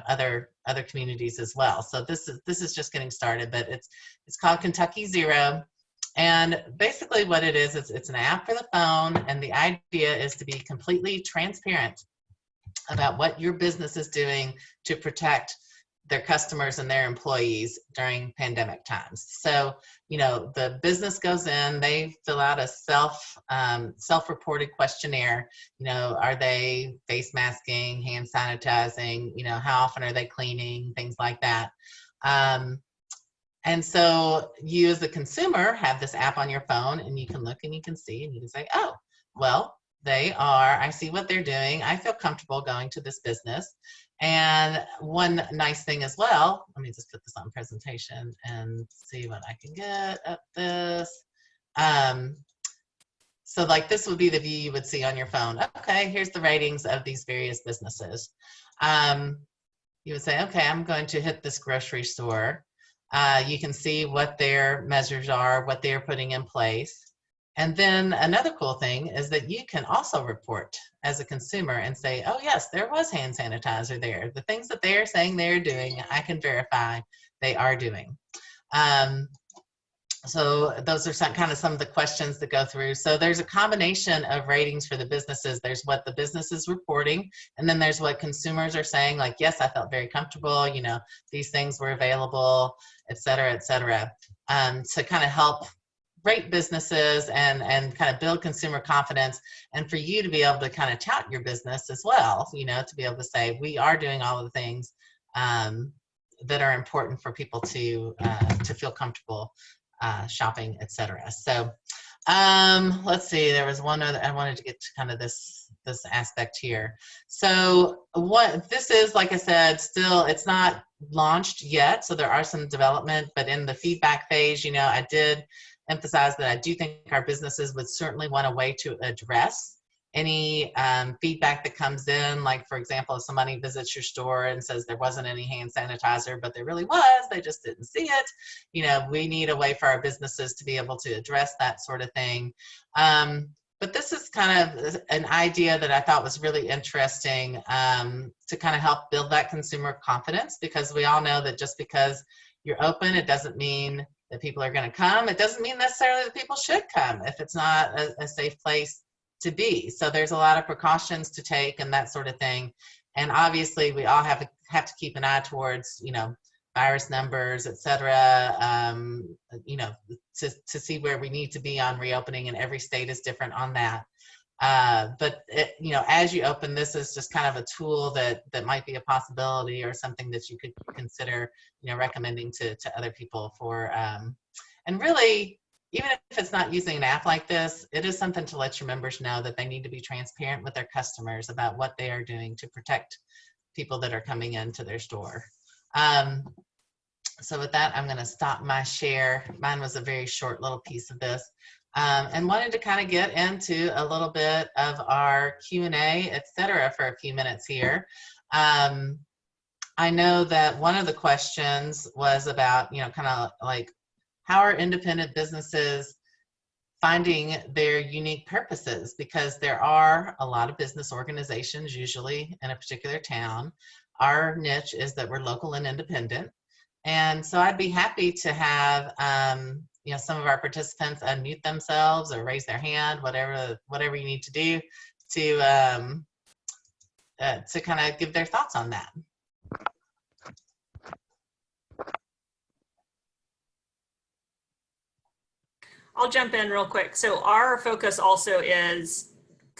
other communities as well. So this is just getting started, but it's called Kentucky Zero. And basically what it is, it's an app for the phone. And the idea is to be completely transparent about what your business is doing to protect their customers and their employees during pandemic times. So, the business goes in, they fill out a self-reported questionnaire. Are they face masking, hand sanitizing, how often are they cleaning, things like that. And so you as the consumer have this app on your phone, and you can look and you can see, and you can say, oh, well, I see what they're doing. I feel comfortable going to this business. And one nice thing as well, let me just put this on presentation and see what I can get up this. So like this would be the view you would see on your phone. Okay, here's the ratings of these various businesses. You would say, okay, I'm going to hit this grocery store. You can see what their measures are, what they're putting in place. And then another cool thing is that you can also report as a consumer and say, oh yes, there was hand sanitizer there. The things that they're saying they're doing, I can verify they are doing. So those are some of the questions that go through. So there's a combination of ratings for the businesses. There's what the business is reporting, and then there's what consumers are saying, like, yes, I felt very comfortable, these things were available, et cetera, to kind of help rate businesses and kind of build consumer confidence, and for you to be able to kind of tout your business as well, you know, to be able to say, we are doing all of the things that are important for people to feel comfortable shopping, etc. So let's see, there was one other, I wanted to get to kind of this aspect here. So what this is, like I said, still, it's not launched yet, so there are some development, but in the feedback phase, you know, I did emphasize that I do think our businesses would certainly want a way to address any feedback that comes in. Like, for example, if somebody visits your store and says there wasn't any hand sanitizer, but there really was, they just didn't see it. You know, we need a way for our businesses to be able to address that sort of thing. But this is kind of an idea that I thought was really interesting to kind of help build that consumer confidence, because we all know that just because you're open, it doesn't mean that people are going to come. It doesn't mean necessarily that people should come if it's not a safe place to be. So there's a lot of precautions to take and that sort of thing. And obviously we all have to keep an eye towards, you know, virus numbers, et cetera, you know, to see where we need to be on reopening, and every state is different on that. But you know, as you open, this is just kind of a tool that might be a possibility, or something that you could consider, you know, recommending to other people for, and really, even if it's not using an app like this, it is something to let your members know that they need to be transparent with their customers about what they are doing to protect people that are coming into their store. So with that, I'm going to stop my share. Mine was a very short little piece of this, and wanted to kind of get into a little bit of our Q&A, etc., for a few minutes here. I know that one of the questions was about, you know, kind of like, how are independent businesses finding their unique purposes? Because there are a lot of business organizations, usually in a particular town. Our niche is that we're local and independent. And so I'd be happy to have, you know, some of our participants unmute themselves or raise their hand, whatever you need to do to kind of give their thoughts on that. I'll jump in real quick. So our focus also is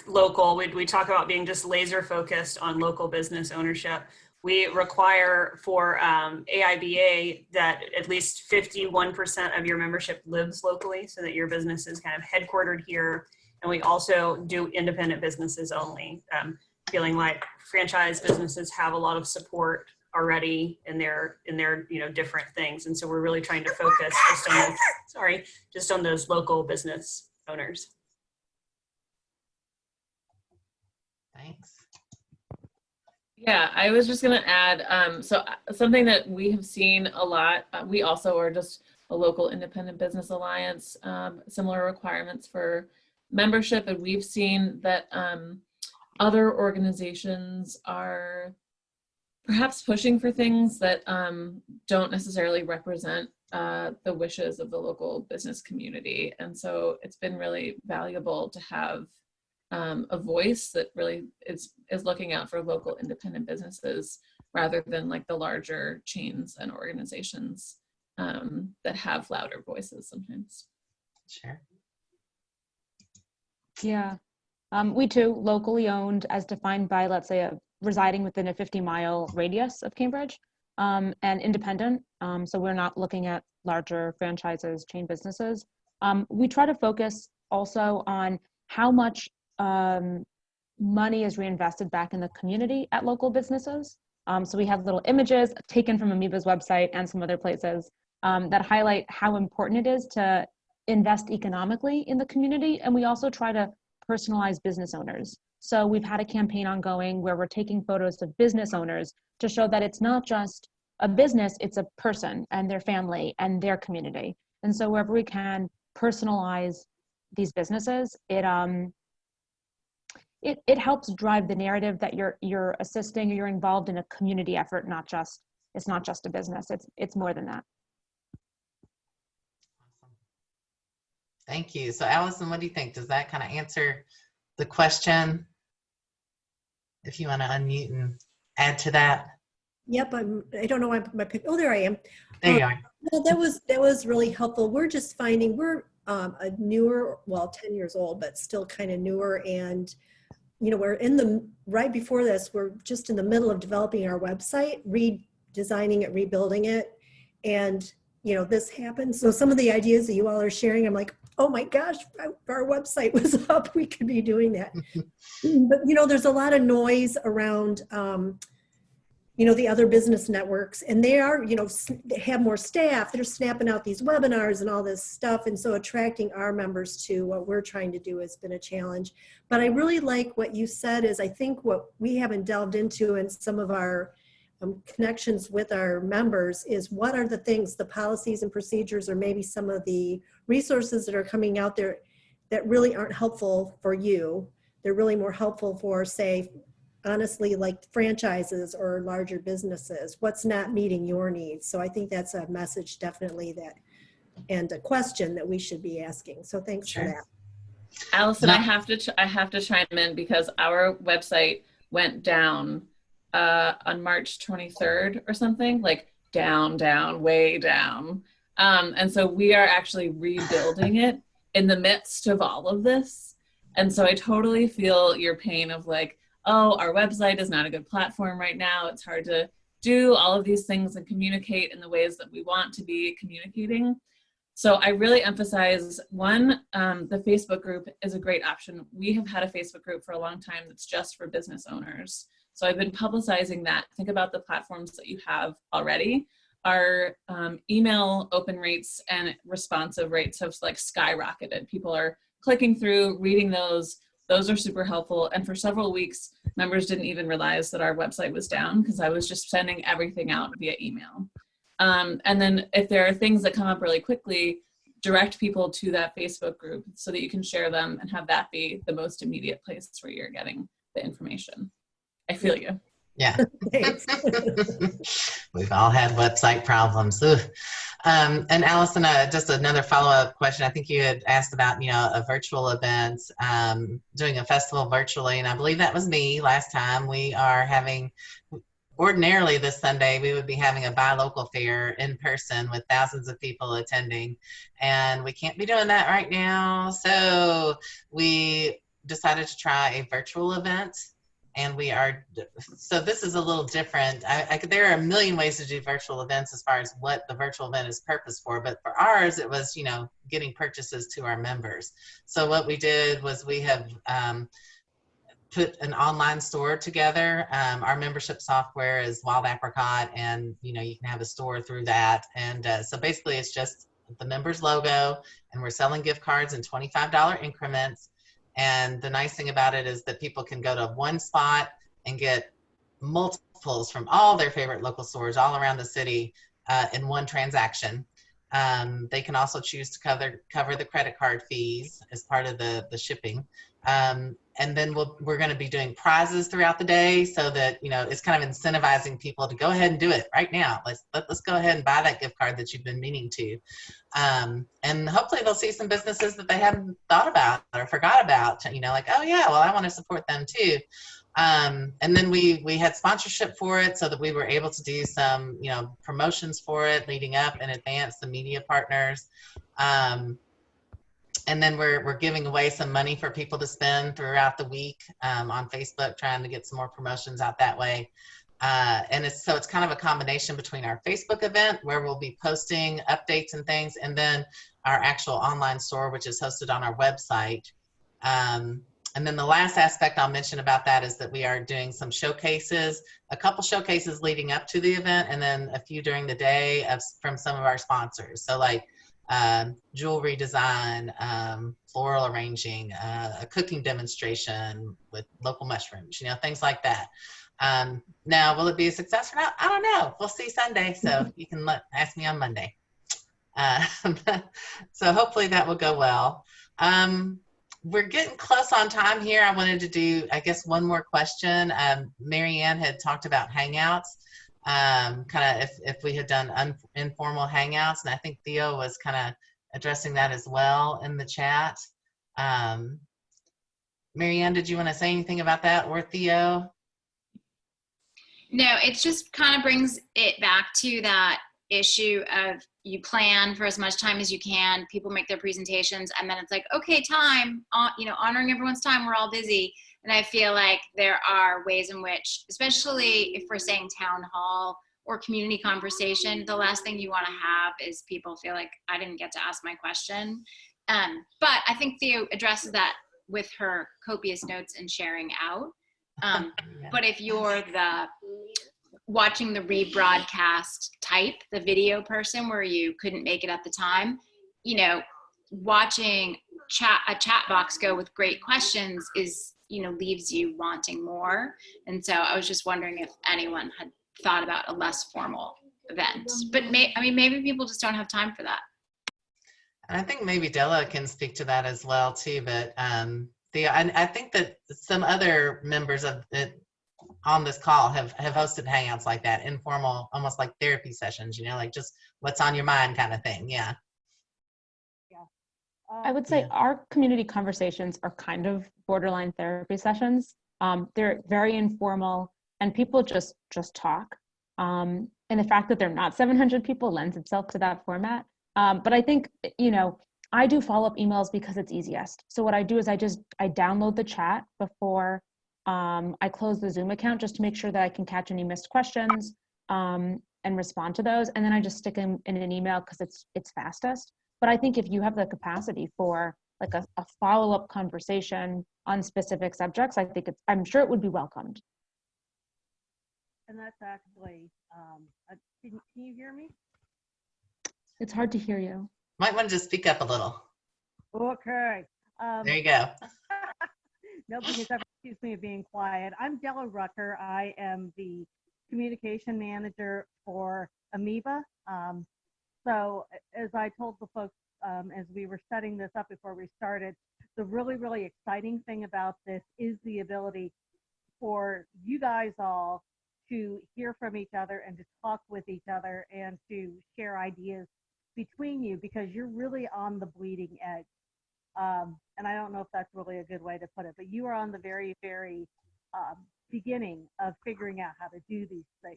local. We talk about being just laser focused on local business ownership. We require for AIBA that at least 51% of your membership lives locally, so that your business is kind of headquartered here. And we also do independent businesses only, feeling like franchise businesses have a lot of support already in their you know, different things. And so we're really trying to focus just on those, just on those local business owners. Thanks. Yeah, I was just going to add, so something that we have seen a lot, we also are just a local independent business alliance, similar requirements for membership, and we've seen that other organizations are perhaps pushing for things that don't necessarily represent the wishes of the local business community. And so it's been really valuable to have a voice that really is looking out for local independent businesses, rather than like the larger chains and organizations that have louder voices sometimes. Sure. Yeah, we too, locally owned as defined by, let's say, residing within a 50-mile radius of Cambridge, and independent. So we're not looking at larger franchises, chain businesses. We try to focus also on how much money is reinvested back in the community at local businesses. So we have little images taken from Amoeba's website and some other places that highlight how important it is to invest economically in the community. And we also try to personalize business owners. So we've had a campaign ongoing where we're taking photos of business owners to show that it's not just a business, it's a person and their family and their community. And so wherever we can personalize these businesses, it helps drive the narrative that you're assisting, or you're involved in a community effort, it's not just a business, it's more than that. Awesome. Thank you. So Allison, what do you think? Does that kind of answer the question? If you want to unmute and add to that. Yep, I don't know why my pick. Oh, there I am. There you are. Well, that was really helpful. We're just finding we're a newer, well, 10 years old, but still kind of newer. And, we're right before this, we're just in the middle of developing our website, redesigning it, rebuilding it. And, this happened. So some of the ideas that you all are sharing, I'm like, oh my gosh, our website was up. We could be doing that. But, there's a lot of noise around, the other business networks, and they are, they have more staff. They're snapping out these webinars and all this stuff. And so attracting our members to what we're trying to do has been a challenge. But I really like what you said is I think what we haven't delved into in some of our connections with our members is what are the things, the policies and procedures, or maybe some of the resources that are coming out there that really aren't helpful for you. They're really more helpful for, say, honestly, like franchises or larger businesses, what's not meeting your needs. So I think that's a message definitely and a question that we should be asking. So thanks for that. Allison, I have to chime in because our website went down on March 23rd or something, like down, way down. And so we are actually rebuilding it in the midst of all of this. And so I totally feel your pain of like, oh, our website is not a good platform right now. It's hard to do all of these things and communicate in the ways that we want to be communicating. So I really emphasize, one, the Facebook group is a great option. We have had a Facebook group for a long time that's just for business owners. So I've been publicizing that. Think about the platforms that you have already. Our email open rates and responsive rates have like skyrocketed. People are clicking through, reading those. Those are super helpful. And for several weeks, members didn't even realize that our website was down because I was just sending everything out via email. And then if there are things that come up really quickly, direct people to that Facebook group so that you can share them and have that be the most immediate place where you're getting the information. I feel you. Yeah. We've all had website problems. And Allison, just another follow-up question. I think you had asked about, a virtual event, doing a festival virtually, and I believe that was me last time. We are having, ordinarily this Sunday, we would be having a buy local fair in person with thousands of people attending, and we can't be doing that right now. So we decided to try a virtual event. And so this is a little different. There are a million ways to do virtual events as far as what the virtual event is purposed for, but for ours, it was, getting purchases to our members. So what we did was we have put an online store together. Our membership software is Wild Apricot, and, you can have a store through that. And so basically it's just the member's logo, and we're selling gift cards in $25 increments. And the nice thing about it is that people can go to one spot and get multiples from all their favorite local stores all around the city in one transaction. They can also choose to cover the credit card fees as part of the shipping. And then we're going to be doing prizes throughout the day so that, it's kind of incentivizing people to go ahead and do it right now. Let's go ahead and buy that gift card that you've been meaning to. And hopefully they'll see some businesses that they haven't thought about or forgot about, like, oh yeah, well, I want to support them too. And then we had sponsorship for it so that we were able to do some, promotions for it leading up in advance, the media partners. And then we're giving away some money for people to spend throughout the week on Facebook, trying to get some more promotions out that way. And it's kind of a combination between our Facebook event where we'll be posting updates and things, and then our actual online store, which is hosted on our website. And then the last aspect I'll mention about that is that we are doing some showcases, a couple showcases leading up to the event, and then a few during the day from some of our sponsors. So like jewelry design, floral arranging, a cooking demonstration with local mushrooms, things like that. Now, will it be a success or not? I don't know. We'll see Sunday, so you can ask me on Monday. So hopefully that will go well. We're getting close on time here. I wanted to do, I guess, one more question. Mary Ann had talked about Hangouts. Kind of if we had done informal hangouts, and I think Theo was kind of addressing that as well in the chat. Mary Ann, did you want to say anything about that, or Theo? No, it just kind of brings it back to that issue of you plan for as much time as you can. People make their presentations, and then it's like, okay, time, honoring everyone's time. We're all busy. And I feel like there are ways in which, especially if we're saying town hall or community conversation, the last thing you want to have is people feel like I didn't get to ask my question. But I think Theo addresses that with her copious notes and sharing out. But if you're watching the rebroadcast type, the video person where you couldn't make it at the time, watching a chat box go with great questions is, leaves you wanting more. And so I was just wondering if anyone had thought about a less formal event, but maybe people just don't have time for that. And I think maybe Della can speak to that as well too, but I think that some other members of it on this call have hosted hangouts like that, informal, almost like therapy sessions, like just what's on your mind kind of thing. Yeah. I would say our community conversations are kind of borderline therapy sessions. They're very informal and people just talk. And the fact that they're not 700 people lends itself to that format. But I think, I do follow-up emails because it's easiest. So what I do is I download the chat before I close the Zoom account just to make sure that I can catch any missed questions and respond to those. And then I just stick them in an email because it's fastest. But I think if you have the capacity for like a follow-up conversation on specific subjects, I'm sure it would be welcomed. And that's actually, can you hear me? It's hard to hear you. Might want to just speak up a little. Okay. There you go. Nobody has ever accused me of being quiet. I'm Della Rucker. I am the communication manager for Amoeba. So as I told the folks as we were setting this up before we started, the really, really exciting thing about this is the ability for you guys all to hear from each other and to talk with each other and to share ideas between you, because you're really on the bleeding edge. And I don't know if that's really a good way to put it, but you are on the very, very beginning of figuring out how to do these things.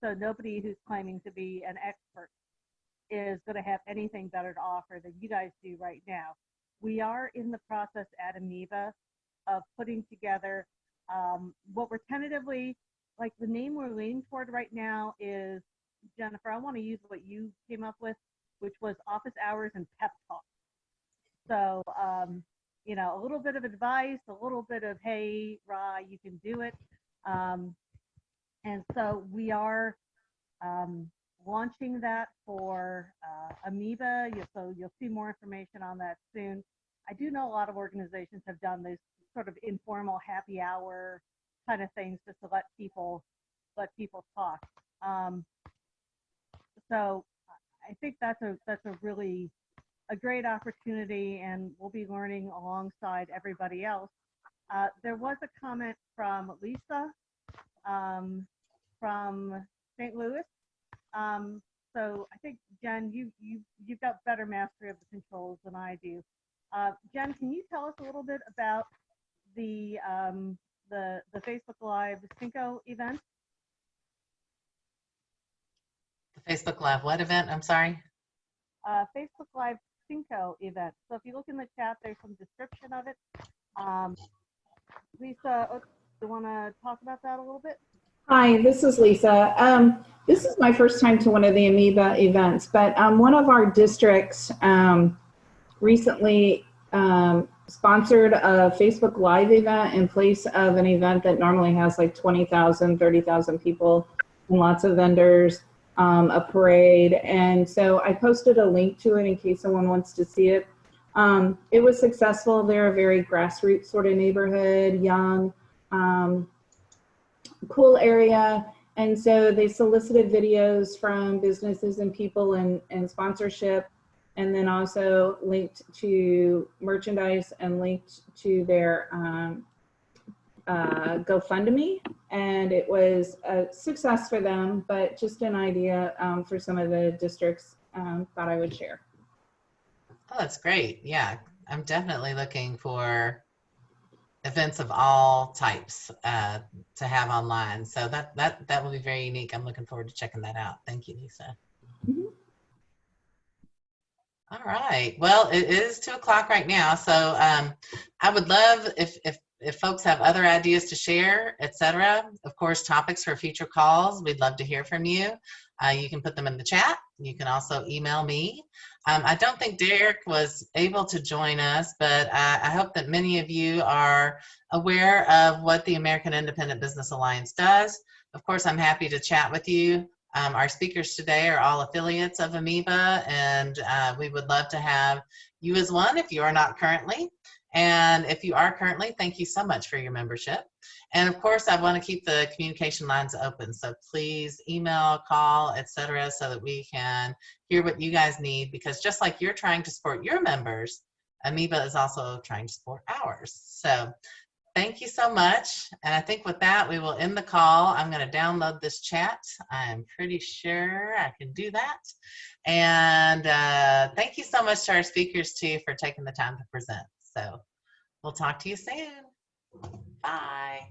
So nobody who's claiming to be an expert is going to have anything better to offer than you guys do right now. We are in the process at Amoeba of putting together what we're tentatively, like the name we're leaning toward right now is, Jennifer, I want to use what you came up with, which was office hours and pep talk. So, a little bit of advice, a little bit of, hey, Ra, you can do it. And so we are launching that for Amoeba. So you'll see more information on that soon. I do know a lot of organizations have done this sort of informal happy hour kind of things just to let people talk. So I think that's a really a great opportunity, and we'll be learning alongside everybody else. There was a comment from Lisa from St. Louis. So I think, Jen, you've got better mastery of the controls than I do. Jen, can you tell us a little bit about the Facebook Live Cinco event? The Facebook Live what event? I'm sorry. Facebook Live Cinco event. So if you look in the chat, there's some description of it. Lisa, do you want to talk about that a little bit? Hi, this is Lisa. This is my first time to one of the Amoeba events, but one of our districts recently sponsored a Facebook Live event in place of an event that normally has like 20,000, 30,000 people and lots of vendors, a parade. And so I posted a link to it in case someone wants to see it. It was successful. They're a very grassroots sort of neighborhood, young, cool area. And so they solicited videos from businesses and people and sponsorship, and then also linked to merchandise and linked to their GoFundMe. And it was a success for them, but just an idea for some of the districts thought I would share. Oh, that's great. Yeah, I'm definitely looking for events of all types to have online. So that will be very unique. I'm looking forward to checking that out. Thank you, Lisa. Mm-hmm. All right. Well, it is 2:00 right now, so I would love if folks have other ideas to share, etc. Of course, topics for future calls. We'd love to hear from you. You can put them in the chat. You can also email me. I don't think Derek was able to join us, but I hope that many of you are aware of what the American Independent Business Alliance does. Of course, I'm happy to chat with you. Our speakers today are all affiliates of Amoeba, and we would love to have you as one if you are not currently. And if you are currently, thank you so much for your membership. And of course, I want to keep the communication lines open. So please email, call, etc., so that we can hear what you guys need, because just like you're trying to support your members, Amoeba is also trying to support ours. So thank you so much. And I think with that, we will end the call. I'm going to download this chat. I'm pretty sure I can do that. And thank you so much to our speakers, too, for taking the time to present. So we'll talk to you soon. Bye.